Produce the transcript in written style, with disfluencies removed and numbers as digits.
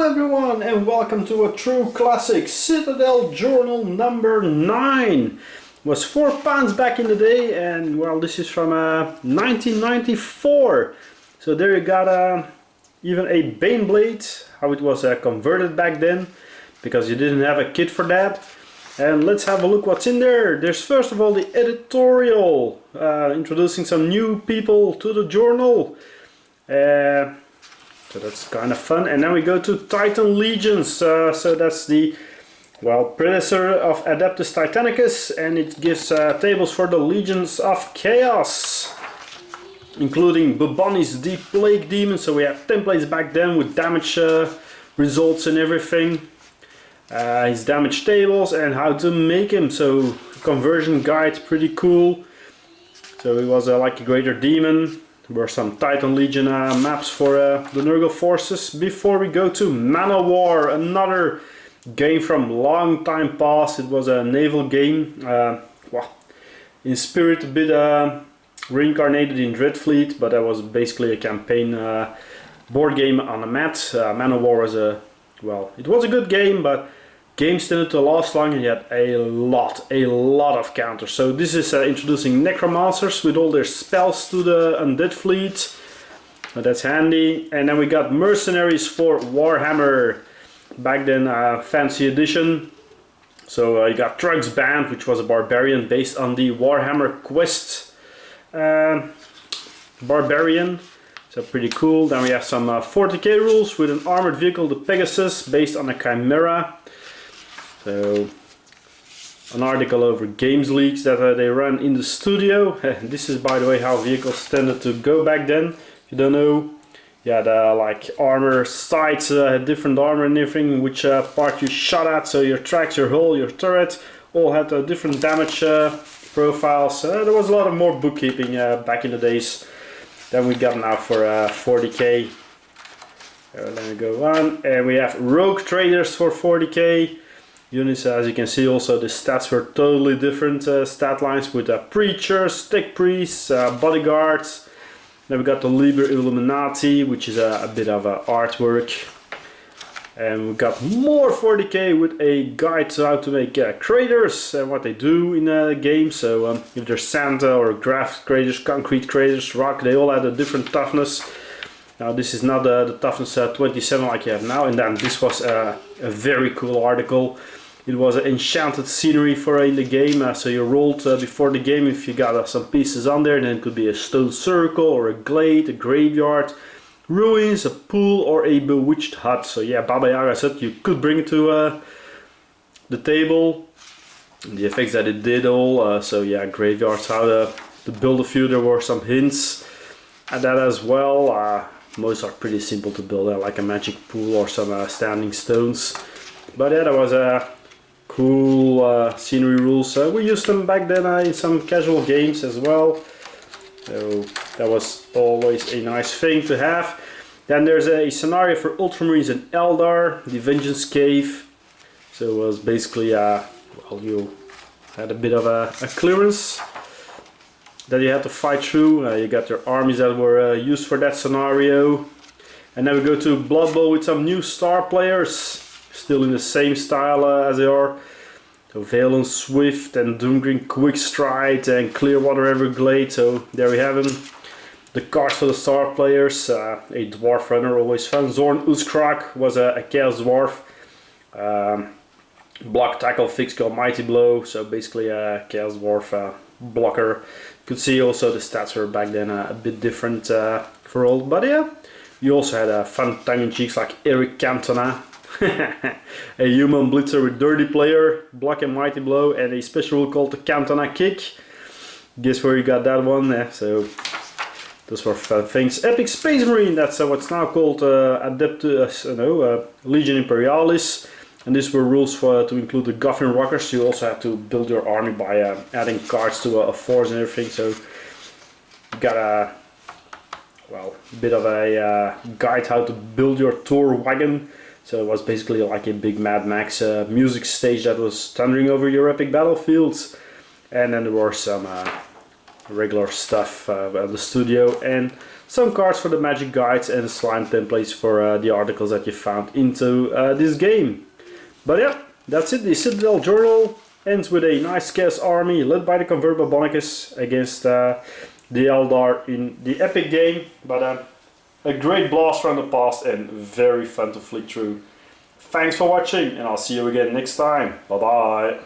everyone, and welcome to a true classic, Citadel Journal number 9. Was £4 back in the day, and well, this is from 1994. So there you got even a Baneblade, how it was converted back then, because you didn't have a kit for that. And let's have a look what's in there. There's first of all the editorial, introducing some new people to the journal. So that's kind of fun. And then we go to Titan Legions. So that's the predecessor of Adeptus Titanicus, and it gives tables for the Legions of Chaos, including Buboni's Deep Plague Demon. So we have templates back then with damage results and everything. His damage tables and how to make him. So conversion guide, pretty cool. So he was like a greater demon. There were some Titan Legion maps for the Nurgle forces. Before we go to Manowar, another game from long time past. It was a naval game. In spirit a bit reincarnated in Dreadfleet, but that was basically a campaign board game on a mat. Manowar was it was a good game, but games tended to last long, and you had a lot of counters. So this is introducing Necromancers with all their spells to the Undead Fleet. That's handy. And then we got Mercenaries for Warhammer. Back then, fancy edition. So you got Trug's Band, which was a barbarian based on the Warhammer Quest barbarian. So pretty cool. Then we have some 40k rules with an armored vehicle, the Pegasus, based on a Chimera. So an article over games leaks that they run in the studio. This is, by the way, how vehicles tended to go back then. If you don't know, you had like armor sights, different armor and everything, which part you shot at. So your tracks, your hull, your turret, all had different damage profiles. There was a lot of more bookkeeping back in the days than we got now for 40k. Then we go on, and we have Rogue Traders for 40k. Units, as you can see, also the stats were totally different stat lines with preachers, tech priests, bodyguards. Then we got the Liber Illuminati, which is a bit of artwork. And we got more 40k with a guide to how to make craters and what they do in the game. So if they're sand or graft craters, concrete craters, rock, they all had a different toughness. Now this is not the toughness 27 like you have now. And then this was a very cool article. It was an enchanted scenery for in the game, so you rolled before the game if you got some pieces on there. Then it could be a stone circle or a glade, a graveyard, ruins, a pool, or a bewitched hut. So yeah, Baba Yaga said you could bring it to the table. And the effects that it did all. So yeah, graveyards, how to build a few. There were some hints at that as well. Most are pretty simple to build, like a magic pool or some standing stones. But yeah, that was a cool scenery rules. We used them back then in some casual games as well. So that was always a nice thing to have. Then there's a scenario for Ultramarines and Eldar, the Vengeance Cave. So it was basically, you had a bit of a clearance that you had to fight through. You got your armies that were used for that scenario. And then we go to Blood Bowl with some new star players. Still in the same style as they are. So Valen Swift and Doomgreen Quick Stride and Clearwater Everglade. So there we have them. The cards for the star players. A Dwarf Runner, always fun. Zorn Uzkrak was a Chaos Dwarf. Block Tackle Fix Called Mighty Blow. So basically a Chaos Dwarf blocker. You could see also the stats were back then a bit different for all. But yeah, you also had fun tongue-in-cheeks like Eric Cantona. A human blitzer with Dirty Player, Block and Mighty Blow, and a special rule called the Cantona Kick. Guess where you got that one? So those were fun things. Epic Space Marine, that's what's now called Adeptus, Legion Imperialis. And these were rules to include the Goffin Rockers. You also had to build your army by adding cards to a force and everything. So you got a bit of a guide how to build your Thor wagon. So it was basically like a big Mad Max music stage that was thundering over your epic battlefields. And then there were some regular stuff at the studio, and some cards for the magic guides and slime templates for the articles that you found into this game. But yeah, that's it. The Citadel Journal ends with a nice chaos army led by the convertible Bonicus against the Eldar in the epic game. But a great blast from the past and very fun to flick through. Thanks for watching, and I'll see you again next time. Bye bye.